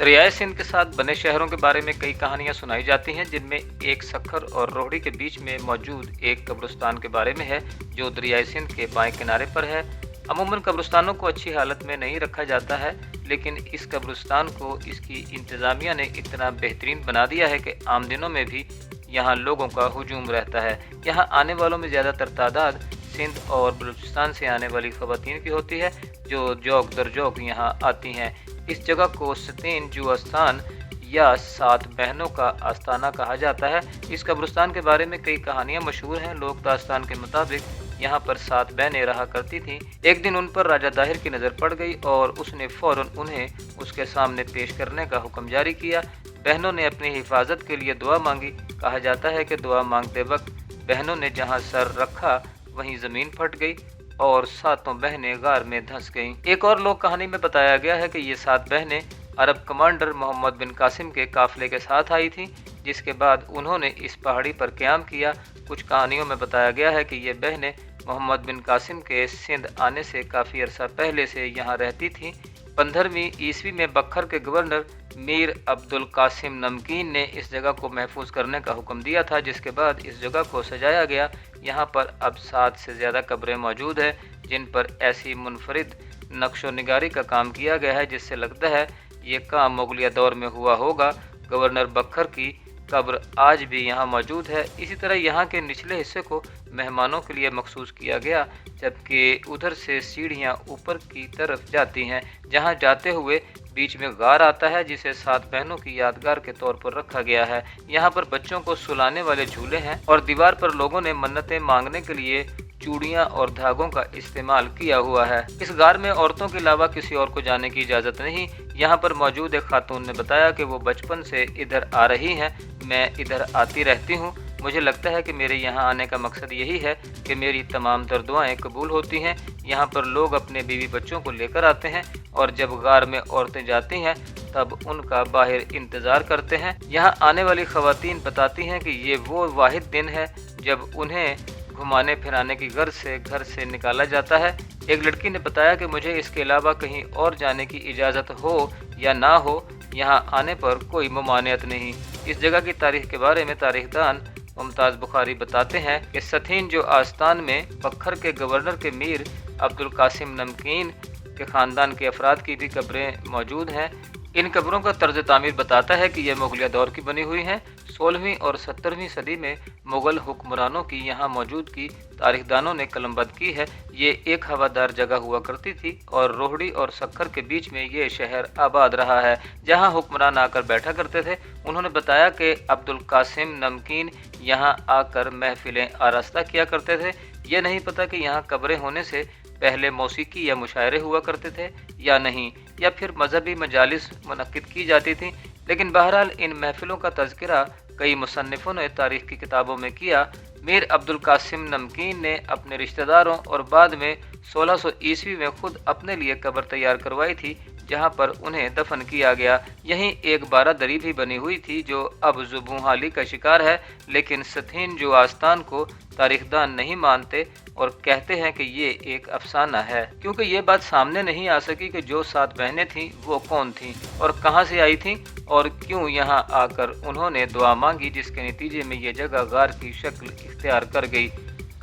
दरियाए सिंध के साथ बने शहरों के बारे में कई कहानियां सुनाई जाती हैं, जिनमें एक सक्खर और रोहड़ी के बीच में मौजूद एक कब्रिस्तान के बारे में है, जो दरियाए सिंध के बाएं किनारे पर है। अमूमन कब्रिस्तानों को अच्छी हालत में नहीं रखा जाता है, लेकिन इस कब्रिस्तान को इसकी इंतज़ामिया ने इतना बेहतरीन बना दिया है कि आम दिनों में भी यहाँ लोगों का हुजूम रहता है। यहाँ आने वालों में ज़्यादातर तादाद सिंध और बलूचिस्तान से आने वाली ख़वातीन की होती है, जो जौक दर जौक यहाँ आती हैं। इस जगह को सतीन जू आस्थान या 7 बहनों का आस्थाना कहा जाता है। इस कब्रिस्तान के बारे में कई कहानियां मशहूर हैं। लोक दास्तान के मुताबिक यहाँ पर 7 बहनें रहा करती थीं। एक दिन उन पर राजा दाहिर की नज़र पड़ गई और उसने फ़ौरन उन्हें उसके सामने पेश करने का हुक्म जारी किया। बहनों ने अपनी हिफाजत के लिए दुआ मांगी। कहा जाता है कि दुआ मांगते वक्त बहनों ने जहाँ सर रखा वहीं ज़मीन फट गई और 7 बहनें गार में धंस गईं। एक और लोक कहानी में बताया गया है कि ये 7 बहनें अरब कमांडर मोहम्मद बिन कासिम के काफिले के साथ आई थीं, जिसके बाद उन्होंने इस पहाड़ी पर क़याम किया। कुछ कहानियों में बताया गया है कि ये बहनें मोहम्मद बिन कासिम के सिंध आने से काफ़ी अरसा पहले से यहाँ रहती थीं। 15वीं ईस्वी में बखर के गवर्नर मीर अब्दुल कासिम नमकीन ने इस जगह को महफूज करने का हुक्म दिया था, जिसके बाद इस जगह को सजाया गया। यहाँ पर अब 7 से ज़्यादा कब्रें मौजूद हैं, जिन पर ऐसी मुनफरिद नक्शो निगारी का काम किया गया है जिससे लगता है ये काम मुगलिया दौर में हुआ होगा। गवर्नर बखर की कब्र आज भी यहाँ मौजूद है। इसी तरह यहाँ के निचले हिस्से को मेहमानों के लिए मखसूस किया गया, जबकि उधर से सीढ़ियाँ ऊपर की तरफ जाती हैं, जहाँ जाते हुए बीच में गार आता है, जिसे 7 बहनों की यादगार के तौर पर रखा गया है। यहाँ पर बच्चों को सुलाने वाले झूले हैं और दीवार पर लोगों ने मन्नतें मांगने के लिए चूड़ियाँ और धागों का इस्तेमाल किया हुआ है। इस गार में औरतों के अलावा किसी और को जाने की इजाज़त नहीं। यहाँ पर मौजूद एक खातून ने बताया कि वो बचपन से इधर आ रही हैं। मैं इधर आती रहती हूँ। मुझे लगता है कि मेरे यहाँ आने का मकसद यही है कि मेरी तमाम तर दुआएं कबूल होती हैं। यहाँ पर लोग अपने बीवी बच्चों को लेकर आते हैं और जब गार में औरतें जाती हैं तब उनका बाहर इंतज़ार करते हैं। यहाँ आने वाली ख़वातीन बताती हैं कि ये वो वाहिद दिन है जब उन्हें घुमाने फिराने की गर्ज से घर से निकाला जाता है। एक लड़की ने बताया कि मुझे इसके अलावा कहीं और जाने की इजाज़त हो या ना हो, यहाँ आने पर कोई ममानियत नहीं। इस जगह की तारीख के बारे में तारीखदान मुमताज़ बुखारी बताते हैं कि सतीन जो आस्थान में बखर के गवर्नर के मीर अब्दुल कासिम नमकीन के ख़ानदान के अफराद की भी कब्रें मौजूद हैं। इन कब्रों का तर्ज तामीर बताता है कि यह मुगलिया दौर की बनी हुई हैं। 16वीं और 17वीं सदी में मुग़ल हुक्मरानों की यहाँ मौजूदगी तारीखदानों ने कलमबंद की है। ये एक हवादार जगह हुआ करती थी और रोहड़ी और सक्खर के बीच में ये शहर आबाद रहा है, जहाँ हुक्मरान आकर बैठा करते थे। उन्होंने बताया कि अब्दुल कासिम नमकीन यहाँ आकर महफिलें आरास्ता किया करते थे। ये नहीं पता कि यहाँ कब्रें होने से पहले मौसीकी या मुशायरे हुआ करते थे या नहीं, या फिर मजहबी मजालिस मुनक्किद की जाती थी। लेकिन बहरहाल इन महफिलों का तज़किरा कई मुसन्निफ़ों ने तारीख़ की किताबों में किया। मीर अब्दुल कासिम नमकीन ने अपने रिश्तेदारों और बाद में 1600 ईस्वी में खुद अपने लिए कब्र तैयार करवाई थी, जहाँ पर उन्हें दफन किया गया। यहीं एक बारादरी भी बनी हुई थी जो अब ज़ुबूहाली का शिकार है, लेकिन सतीन जो आस्थान को तारीखदान नहीं मानते और कहते हैं कि ये एक अफसाना है, क्योंकि ये बात सामने नहीं आ सकी कि जो 7 बहनें थीं वो कौन थीं और कहाँ से आई थीं और क्यों यहाँ आकर उन्होंने दुआ मांगी, जिसके नतीजे में ये जगह गार की शक्ल इख्तियार कर गई।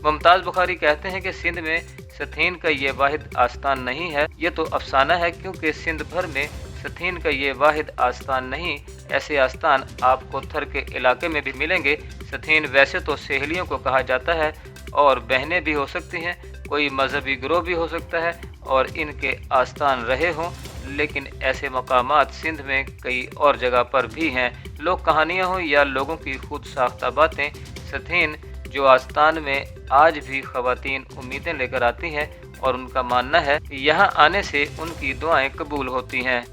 मुमताज़ बुखारी कहते हैं कि सिंध में सतीन का ये वाहिद आस्थान नहीं है, ये तो अफसाना है, क्योंकि सिंध भर में सतीन का ये वाहिद आस्थान नहीं। ऐसे आस्थान आपको थर के इलाके में भी मिलेंगे। सतीन वैसे तो सहेलियों को कहा जाता है और बहनें भी हो सकती हैं, कोई मजहबी ग्रोह भी हो सकता है और इनके आस्थान रहे हों, लेकिन ऐसे मकामात सिंध में कई और जगह पर भी हैं। लोक कहानियाँ हों या लोगों की खुद साख्ता बातें, सतीन जो आस्थान में आज भी ख़वातीन उम्मीदें लेकर आती हैं और उनका मानना है कि यहाँ आने से उनकी दुआएं कबूल होती हैं।